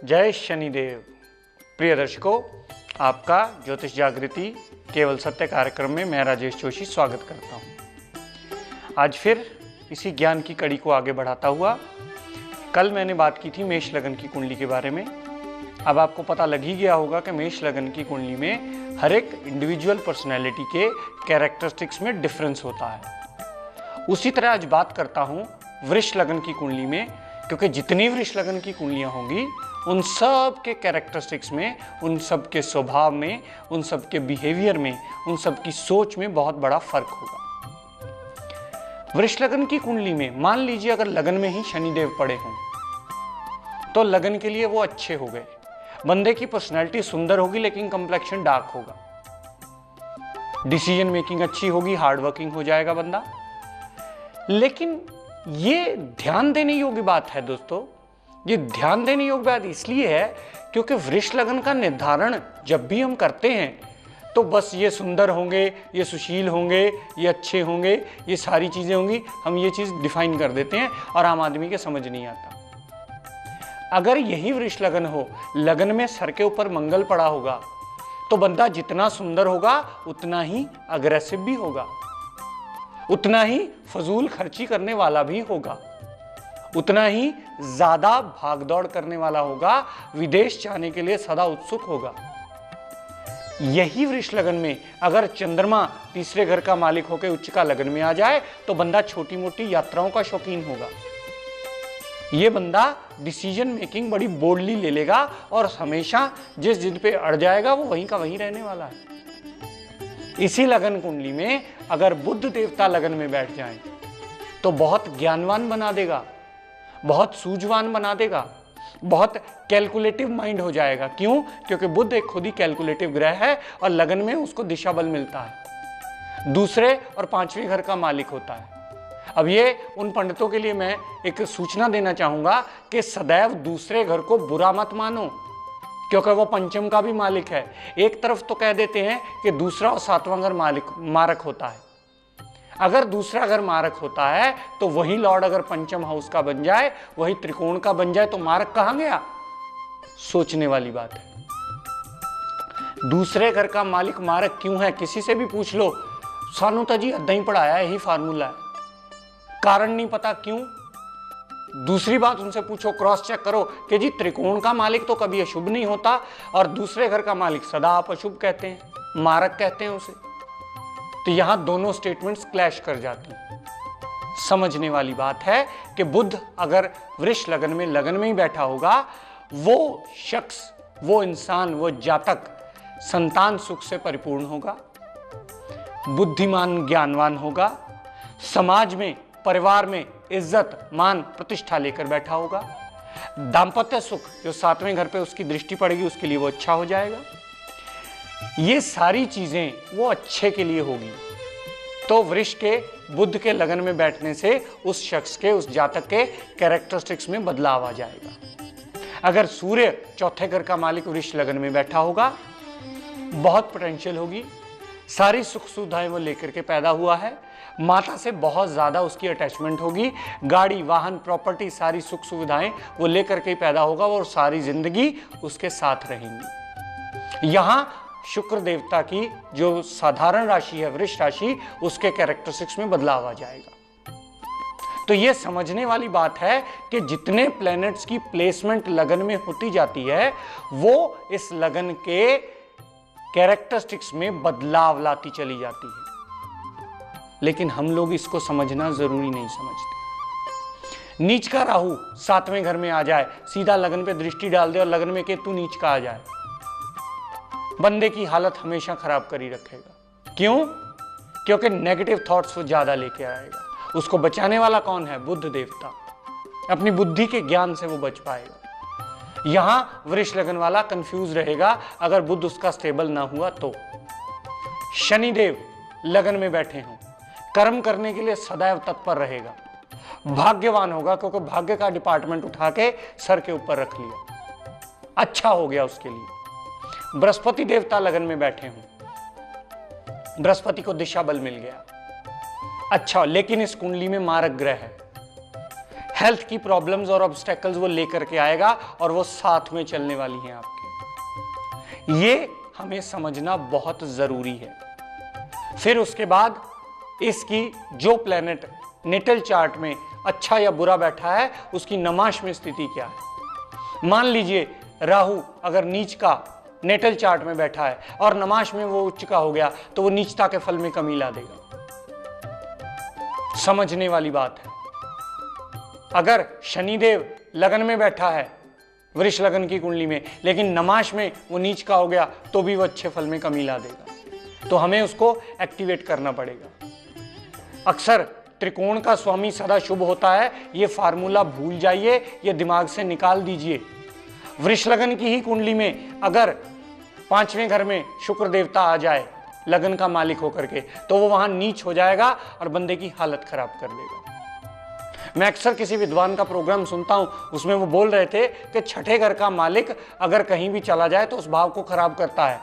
जय शनिदेव। प्रिय दर्शकों, आपका ज्योतिष जागृति केवल सत्य कार्यक्रम में मैं राजेश जोशी स्वागत करता हूं। आज फिर इसी ज्ञान की कड़ी को आगे बढ़ाता हुआ, कल मैंने बात की थी मेष लगन की कुंडली के बारे में। अब आपको पता लग ही गया होगा कि मेष लगन की कुंडली में हर एक इंडिविजुअल पर्सनैलिटी के कैरेक्टरिस्टिक्स में डिफरेंस होता है। उसी तरह आज बात करता हूं वृष लगन की कुंडली में, क्योंकि जितनी वृष लगन की कुंडलियां होंगी उन सब के कैरेक्टरिस्टिक्स में, उन सब के स्वभाव में, उन सब के बिहेवियर में, उन सब की सोच में बहुत बड़ा फर्क होगा। वृष लगन की कुंडली में मान लीजिए अगर लगन में ही शनिदेव पड़े हों तो लगन के लिए वो अच्छे हो गए। बंदे की पर्सनैलिटी सुंदर होगी लेकिन कंप्लेक्शन डार्क होगा। डिसीजन मेकिंग अच्छी होगी, हार्ड वर्किंग हो जाएगा बंदा। लेकिन ये ध्यान देने योग्य बात है दोस्तों, ये ध्यान देने योग्य बात इसलिए है क्योंकि वृष लगन का निर्धारण जब भी हम करते हैं तो बस ये सुंदर होंगे, ये सुशील होंगे, ये अच्छे होंगे, ये सारी चीजें होंगी, हम ये चीज डिफाइन कर देते हैं और आम आदमी के समझ नहीं आता। अगर यही वृष लगन हो, लगन में सर के ऊपर मंगल पड़ा होगा तो बंदा जितना सुंदर होगा उतना ही अग्रेसिव भी होगा, उतना ही फजूल खर्ची करने वाला भी होगा, उतना ही ज्यादा भागदौड़ करने वाला होगा, विदेश जाने के लिए सदा उत्सुक होगा। यही वृष लगन में अगर चंद्रमा तीसरे घर का मालिक होकर उच्च का लगन में आ जाए तो बंदा छोटी मोटी यात्राओं का शौकीन होगा। ये बंदा डिसीजन मेकिंग बड़ी बोल्डली ले लेगा और हमेशा जिस जिद पे अड़ जाएगा वो वहीं का वहीं रहने वाला है। इसी लगन कुंडली में अगर बुध देवता लगन में बैठ जाएं तो बहुत ज्ञानवान बना देगा, बहुत सूझवान बना देगा, बहुत कैलकुलेटिव माइंड हो जाएगा। क्यों? क्योंकि बुध एक खुद ही कैलकुलेटिव ग्रह है और लगन में उसको दिशा बल मिलता है, दूसरे और पांचवें घर का मालिक होता है। अब ये उन पंडितों के लिए मैं एक सूचना देना चाहूंगा कि सदैव दूसरे घर को बुरा मत मानो, क्योंकि वो पंचम का भी मालिक है। एक तरफ तो कह देते हैं कि दूसरा और सातवां घर मारक होता है। अगर दूसरा घर मारक होता है तो वही लॉर्ड अगर पंचम हाउस का बन जाए, वही त्रिकोण का बन जाए तो मारक कहां गया? सोचने वाली बात है। दूसरे घर का मालिक मारक क्यों है? किसी से भी पूछ लो, सानू तो जी अद्दा ही पढ़ाया, यही फार्मूला है। कारण नहीं पता क्यों। दूसरी बात उनसे पूछो, क्रॉस चेक करो कि जी त्रिकोण का मालिक तो कभी अशुभ नहीं होता और दूसरे घर का मालिक सदा आप अशुभ कहते हैं, मारक कहते हैं उसे। तो यहां दोनों स्टेटमेंट्स क्लैश कर जाती हैं। समझने वाली बात है कि बुध अगर वृष लगन में ही बैठा होगा, वो शख्स, वो इंसान, वो जातक संतान सुख से परिपूर्ण होगा, बुद्धिमान ज्ञानवान होगा, समाज में, परिवार में इज्जत मान प्रतिष्ठा लेकर बैठा होगा, दाम्पत्य सुख जो सातवें घर पे उसकी दृष्टि पड़ेगी उसके लिए वो अच्छा हो जाएगा। ये सारी चीजें वो अच्छे के लिए होगी। तो वृष के बुध के लगन में बैठने से उस शख्स के, उस जातक के कैरेक्टरिस्टिक्स में बदलाव आ जाएगा। अगर सूर्य चौथे घर का मालिक वृष लगन में बैठा होगा, बहुत पोटेंशियल होगी, सारी सुख सुविधाएं वो लेकर के पैदा हुआ है, माता से बहुत ज्यादा उसकी अटैचमेंट होगी, गाड़ी, वाहन, प्रॉपर्टी, सारी सुख सुविधाएं वो लेकर के पैदा होगा और सारी जिंदगी उसके साथ रहेंगी। यहां शुक्र देवता की जो साधारण राशि है वृष राशि, उसके कैरेक्टरिस्टिक्स में बदलाव आ जाएगा। तो यह समझने वाली बात है कि जितने प्लैनेट्स की प्लेसमेंट लगन में होती जाती है वो इस लगन के कैरेक्टरिस्टिक्स में बदलाव लाती चली जाती है। लेकिन हम लोग इसको समझना जरूरी नहीं समझते। नीच का राहु सातवें घर में आ जाए, सीधा लगन पे दृष्टि डाल दे और लगन में केतु नीच का आ जाए, बंदे की हालत हमेशा खराब कर ही रखेगा। क्यों? क्योंकि नेगेटिव थॉट्स वो ज्यादा लेके आएगा। उसको बचाने वाला कौन है? बुध देवता। अपनी बुद्धि के ज्ञान से वो बच पाएगा। यहां वृष लगन वाला कंफ्यूज रहेगा अगर बुध उसका स्टेबल ना हुआ तो। शनिदेव लगन में बैठे हों, कर्म करने के लिए सदैव तत्पर रहेगा, भाग्यवान होगा क्योंकि भाग्य का डिपार्टमेंट उठा के सर के ऊपर रख लिया, अच्छा हो गया उसके लिए। बृहस्पति देवता लगन में बैठे हों, बृहस्पति को दिशा बल मिल गया, अच्छा। लेकिन इस कुंडली में मारक ग्रह हेल्थ की प्रॉब्लम्स और ऑब्स्टेकल्स वो लेकर के आएगा और वो साथ में चलने वाली हैं आपके। ये हमें समझना बहुत जरूरी है। फिर उसके बाद इसकी जो प्लेनेट नेटल चार्ट में अच्छा या बुरा बैठा है उसकी नमाश में स्थिति क्या है। मान लीजिए राहु अगर नीच का नेटल चार्ट में बैठा है और नमाश में वो उच्च का हो गया तो वो नीचता के फल में कमी ला देगा। समझने वाली बात है। अगर शनिदेव लगन में बैठा है वृष लगन की कुंडली में लेकिन नमाश में वो नीच का हो गया तो भी वो अच्छे फल में कमी ला देगा। तो हमें उसको एक्टिवेट करना पड़ेगा। अक्सर त्रिकोण का स्वामी सदा शुभ होता है, ये फार्मूला भूल जाइए, ये दिमाग से निकाल दीजिए। वृष लगन की ही कुंडली में अगर 5वें घर में शुक्र देवता आ जाए लगन का मालिक होकर के तो वो वहां नीच हो जाएगा और बंदे की हालत खराब कर देगा। मैं अक्सर किसी विद्वान का प्रोग्राम सुनता हूं, उसमें वो बोल रहे थे कि छठे घर का मालिक अगर कहीं भी चला जाए तो उस भाव को खराब करता है।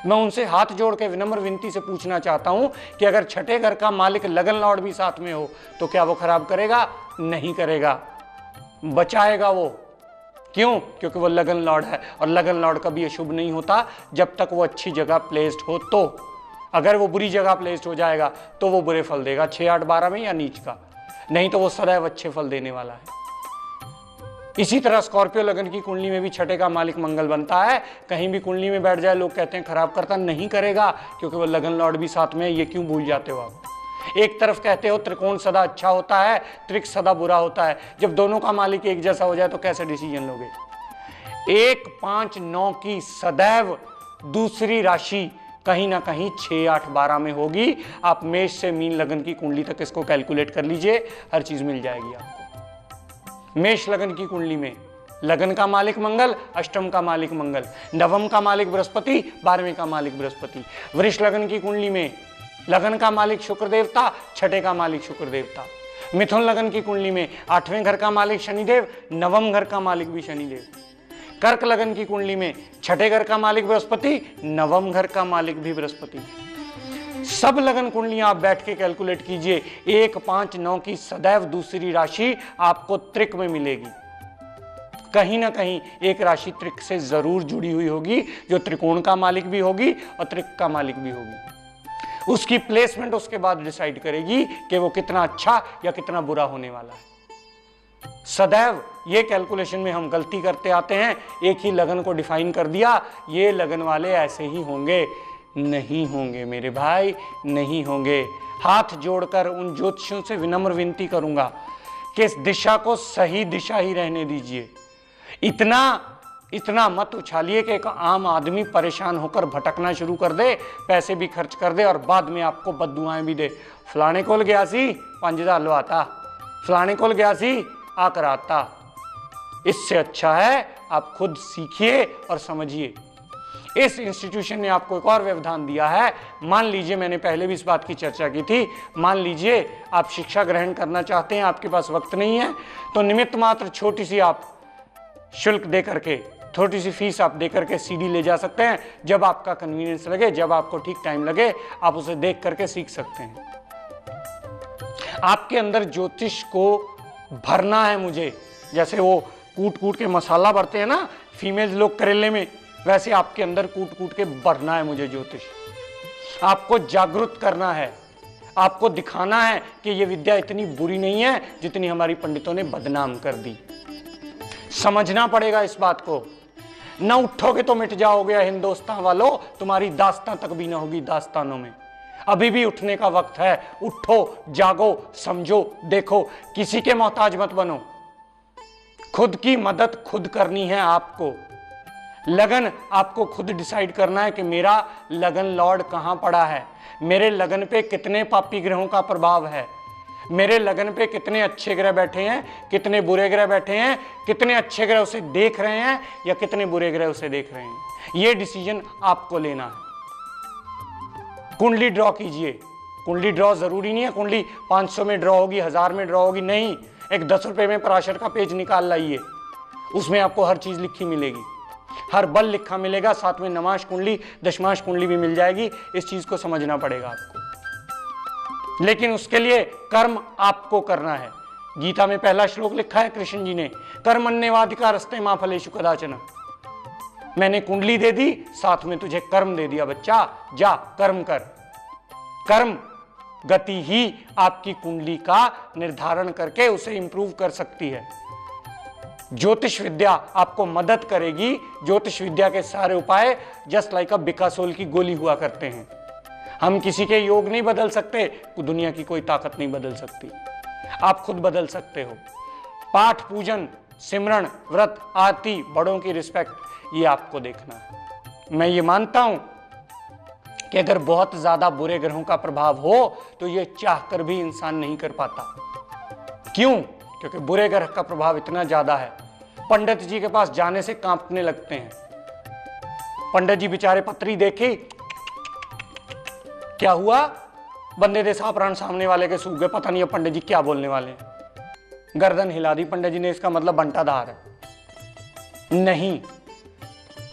मैं उनसे हाथ जोड़ के विनम्र विनती से पूछना चाहता हूं कि अगर छठे घर का मालिक लगन लॉर्ड भी साथ में हो तो क्या वो खराब करेगा? नहीं करेगा, बचाएगा वो। क्यों? क्योंकि वो लगन लॉर्ड है और लगन लॉर्ड कभी अशुभ नहीं होता जब तक वो अच्छी जगह प्लेस्ड हो। तो अगर वो बुरी जगह प्लेस्ड हो जाएगा तो वो बुरे फल देगा 6, 8, 12 में या नीच का, नहीं तो वो सदैव अच्छे फल देने वाला है। इसी तरह स्कॉर्पियो लगन की कुंडली में भी छठे का मालिक मंगल बनता है। कहीं भी कुंडली में बैठ जाए लोग कहते हैं खराब करता, नहीं करेगा क्योंकि वो लगन लॉर्ड भी साथ में है। ये क्यों भूल जाते हो आप? एक तरफ कहते हो त्रिकोण सदा अच्छा होता है, त्रिक सदा बुरा होता है। जब दोनों का मालिक एक जैसा हो जाए तो कैसे डिसीजन लोगे? 1, 5, 9 की सदैव दूसरी राशि कहीं ना कहीं 6, 8, 12 में होगी। आप मेष से मीन लगन की कुंडली तक इसको कैलकुलेट कर लीजिए, हर चीज मिल जाएगी आपको। मेष लगन की कुंडली में लगन का मालिक मंगल, अष्टम का मालिक मंगल, नवम का मालिक बृहस्पति, 12वें का मालिक बृहस्पति। वृष लगन की कुंडली में लगन का मालिक शुक्र देवता, छठे का मालिक शुक्र देवता। मिथुन लगन की कुंडली में 8वें घर का मालिक शनिदेव, नवम घर का मालिक भी शनिदेव। कर्क लगन की कुंडली में छठे घर का मालिक बृहस्पति, नवम घर का मालिक भी बृहस्पति। सब लगन कुंडलियां आप बैठ के कैलकुलेट कीजिए, 1, 5, 9 की सदैव दूसरी राशि आपको त्रिक में मिलेगी। कहीं ना कहीं एक राशि त्रिक से जरूर जुड़ी हुई होगी, जो त्रिकोण का मालिक भी होगी और त्रिक का मालिक भी होगी। उसकी प्लेसमेंट उसके बाद डिसाइड करेगी कि वो कितना अच्छा या कितना बुरा होने वाला है। सदैव ये कैलकुलेशन में हम गलती करते आते हैं, एक ही लगन को डिफाइन कर दिया, ये लगन वाले ऐसे ही होंगे। नहीं होंगे मेरे भाई, नहीं होंगे। हाथ जोड़कर उन ज्योतिषियों से विनम्र विनती करूंगा कि इस दिशा को सही दिशा ही रहने दीजिए। इतना मत उछालिए कि एक आम आदमी परेशान होकर भटकना शुरू कर दे, पैसे भी खर्च कर दे और बाद में आपको बद्दुआएं भी दे। फलाने कोल गया सी 5000 लवाता, फलाने कोल गया सी आ कराता। इससे अच्छा है आप खुद सीखिए और समझिए। इस इंस्टीट्यूशन ने आपको एक और व्यवधान दिया है। मान लीजिए, मैंने पहले भी इस बात की चर्चा की थी, मान लीजिए आप शिक्षा ग्रहण करना चाहते हैं, आपके पास वक्त नहीं है, तो निमित्त मात्र छोटी सी आप शुल्क दे करके, छोटी सी फीस आप दे करके सीडी ले जा सकते हैं। जब आपका कन्वीनियंस लगे, जब आपको ठीक टाइम लगे, आप उसे देख करके सीख सकते हैं। आपके अंदर ज्योतिष को भरना है मुझे, जैसे वो कूट कूट के मसाला भरते हैं ना फीमेल लोग करेले में, वैसे आपके अंदर कूट कूट के भरना है मुझे ज्योतिष। आपको जागरूक करना है, आपको दिखाना है कि ये विद्या इतनी बुरी नहीं है जितनी हमारी पंडितों ने बदनाम कर दी। समझना पड़ेगा इस बात को। न उठोगे तो मिट जाओगे हिंदुस्तान वालों, तुम्हारी दास्तां तक भी ना होगी दास्तानों में। अभी भी उठने का वक्त है। उठो, जागो, समझो, देखो, किसी के मोहताज मत बनो। खुद की मदद खुद करनी है आपको। लगन आपको खुद डिसाइड करना है कि मेरा लगन लॉर्ड कहां पड़ा है, मेरे लगन पे कितने पापी ग्रहों का प्रभाव है, मेरे लगन पे कितने अच्छे ग्रह बैठे हैं, कितने बुरे ग्रह बैठे हैं, कितने अच्छे ग्रह उसे देख रहे हैं या कितने बुरे ग्रह उसे देख रहे हैं। यह डिसीजन आपको लेना है। कुंडली ड्रॉ कीजिए। कुंडली ड्रॉ जरूरी नहीं है कुंडली 500 में ड्रॉ होगी, 1000 में ड्रॉ होगी, नहीं। एक 10 रुपए में पराशर का पेज निकाल लाइए, उसमें आपको हर चीज लिखी मिलेगी, हर बल लिखा मिलेगा, साथ में नमाश कुंडली, दशमाश कुंडली भी मिल जाएगी। इस चीज को समझना पड़ेगा आपको, लेकिन उसके लिए कर्म आपको करना है। गीता में पहला श्लोक लिखा है कृष्ण जी ने, कर्मण्येवाधिकारस्ते मा फलेषु कदाचन। मैंने कुंडली दे दी, साथ में तुझे कर्म दे दिया, बच्चा जा कर्म कर। कर्म गति ही आपकी कुंडली का निर्धारण करके उसे इंप्रूव कर सकती है। ज्योतिष विद्या आपको मदद करेगी। ज्योतिष विद्या के सारे उपाय जस्ट लाइक अ बिकासोल की गोली हुआ करते हैं। हम किसी के योग नहीं बदल सकते, दुनिया की कोई ताकत नहीं बदल सकती, आप खुद बदल सकते हो। पाठ पूजन, सिमरण, व्रत, आरती, बड़ों की रिस्पेक्ट, ये आपको देखना है। मैं ये मानता हूं कि अगर बहुत ज्यादा बुरे ग्रहों का प्रभाव हो तो ये चाहकर भी इंसान नहीं कर पाता। क्यों? क्योंकि बुरे ग्रह का प्रभाव इतना ज्यादा है, पंडित जी के पास जाने से कांपने लगते हैं। पंडित जी बेचारे पत्री देखी, क्या हुआ, बंदे दे सा प्राण सामने वाले के सूख गए, पता नहीं अब पंडित जी क्या बोलने वाले हैं। गर्दन हिला दी पंडित जी ने, इसका मतलब बंटाधार है। नहीं,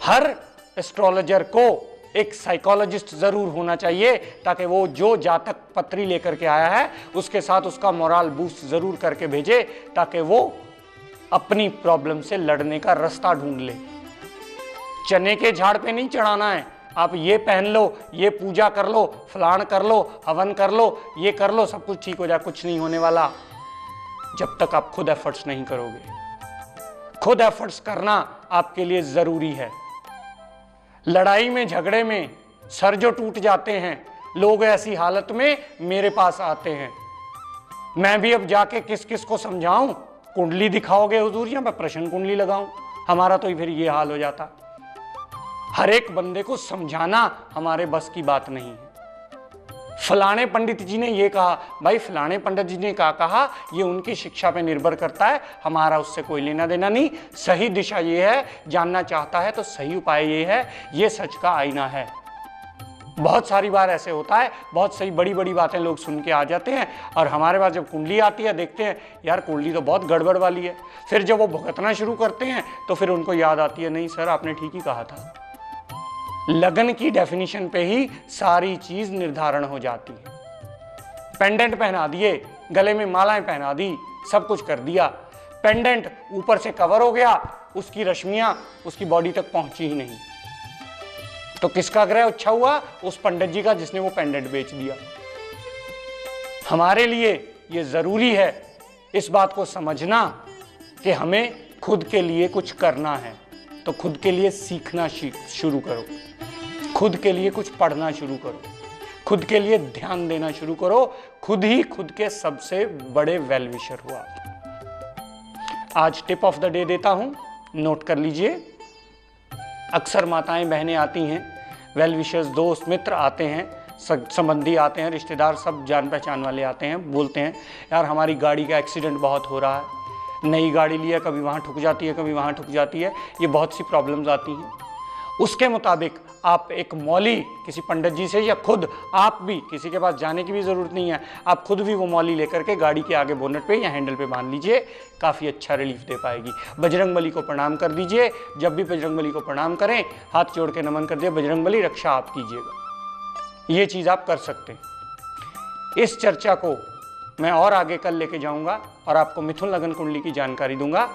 हर एस्ट्रोलॉजर को एक साइकोलॉजिस्ट जरूर होना चाहिए, ताकि वो जो जातक पत्री लेकर के आया है उसके साथ उसका मोरल बूस्ट जरूर करके भेजे, ताकि वो अपनी प्रॉब्लम से लड़ने का रास्ता ढूंढ ले। चने के झाड़ पे नहीं चढ़ाना है, आप ये पहन लो, ये पूजा कर लो, फलान कर लो, हवन कर लो, ये कर लो, सब कुछ ठीक हो जाए। कुछ नहीं होने वाला जब तक आप खुद एफर्ट्स नहीं करोगे। खुद एफर्ट्स करना आपके लिए जरूरी है। लड़ाई में, झगड़े में सर जो टूट जाते हैं, लोग ऐसी हालत में मेरे पास आते हैं। मैं भी अब जाके किस किस को समझाऊं, कुंडली दिखाओगे हुजूर या मैं प्रश्न कुंडली लगाऊं? हमारा तो फिर ये हाल हो जाता। हर एक बंदे को समझाना हमारे बस की बात नहीं है। फलाने पंडित जी ने ये कहा, भाई फलाने पंडित जी ने क्या कहा, ये उनकी शिक्षा पे निर्भर करता है, हमारा उससे कोई लेना देना नहीं। सही दिशा ये है, जानना चाहता है तो सही उपाय ये है, ये सच का आईना है। बहुत सारी बार ऐसे होता है, बहुत सही बड़ी बड़ी बातें लोग सुन के आ जाते हैं, और हमारे पास जब कुंडली आती है देखते हैं यार कुंडली तो बहुत गड़बड़ वाली है। फिर जब वो भुगतना शुरू करते हैं तो फिर उनको याद आती है, नहीं सर आपने ठीक ही कहा था। लगन की डेफिनेशन पे ही सारी चीज निर्धारण हो जाती है। पेंडेंट पहना दिए, गले में मालाएं पहना दी, सब कुछ कर दिया, पेंडेंट ऊपर से कवर हो गया, उसकी रश्मियां उसकी बॉडी तक पहुंची ही नहीं, तो किसका ग्रह अच्छा हुआ? उस पंडित जी का जिसने वो पेंडेंट बेच दिया। हमारे लिए ये जरूरी है इस बात को समझना कि हमें खुद के लिए कुछ करना है, तो खुद के लिए सीखना शुरू करो, खुद के लिए कुछ पढ़ना शुरू करो, खुद के लिए ध्यान देना शुरू करो। खुद ही खुद के सबसे बड़े वेल विशर हुआ। आज टिप ऑफ द डे देता हूं, नोट कर लीजिए। अक्सर माताएं बहनें आती हैं, वेल विशर्स दोस्त मित्र आते हैं, संबंधी आते हैं, रिश्तेदार सब जान पहचान वाले आते हैं, बोलते हैं यार हमारी गाड़ी का एक्सीडेंट बहुत हो रहा है, नई गाड़ी लिया, कभी वहाँ ठुक जाती है, कभी वहाँ ठुक जाती है, ये बहुत सी प्रॉब्लम्स आती हैं। उसके मुताबिक आप एक मौली किसी पंडित जी से, या खुद आप भी, किसी के पास जाने की भी ज़रूरत नहीं है, आप खुद भी वो मौली लेकर के गाड़ी के आगे बोनट पे या हैंडल पे बांध लीजिए, काफ़ी अच्छा रिलीफ दे पाएगी। बजरंगबली को प्रणाम कर दीजिए, जब भी बजरंगबली को प्रणाम करें हाथ जोड़ के नमन कर दिए, बजरंगबली रक्षा आप कीजिएगा। ये चीज़ आप कर सकते हैं। इस चर्चा को मैं और आगे कल लेके जाऊंगा और आपको मिथुन लगन कुंडली की जानकारी दूंगा,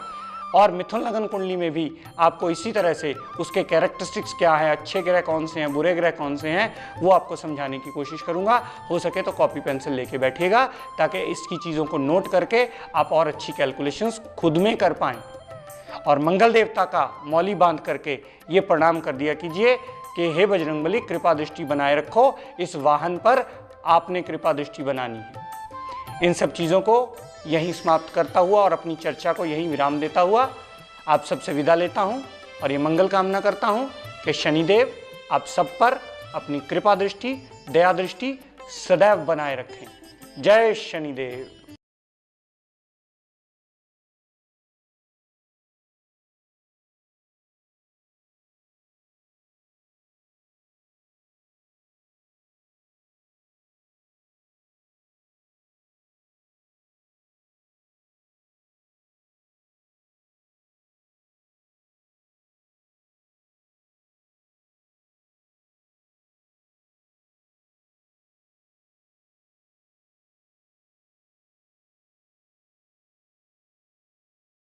और मिथुन लगन कुंडली में भी आपको इसी तरह से उसके कैरेक्टरिस्टिक्स क्या है, अच्छे ग्रह कौन से हैं, बुरे ग्रह कौन से हैं, वो आपको समझाने की कोशिश करूंगा। हो सके तो कॉपी पेंसिल लेके बैठिएगा, ताकि इसकी चीज़ों को नोट करके आप और अच्छी कैलकुलेशंस खुद में कर पाएँ। और मंगल देवता का मौली बांध करके ये प्रणाम कर दिया कीजिए कि हे बजरंगबली कृपा दृष्टि बनाए रखो, इस वाहन पर आपने कृपा दृष्टि बनानी है। इन सब चीज़ों को यहीं समाप्त करता हुआ और अपनी चर्चा को यहीं विराम देता हुआ आप सबसे विदा लेता हूं, और ये मंगल कामना करता हूं कि शनिदेव आप सब पर अपनी कृपा दृष्टि, दया दृष्टि सदैव बनाए रखें। जय शनिदेव।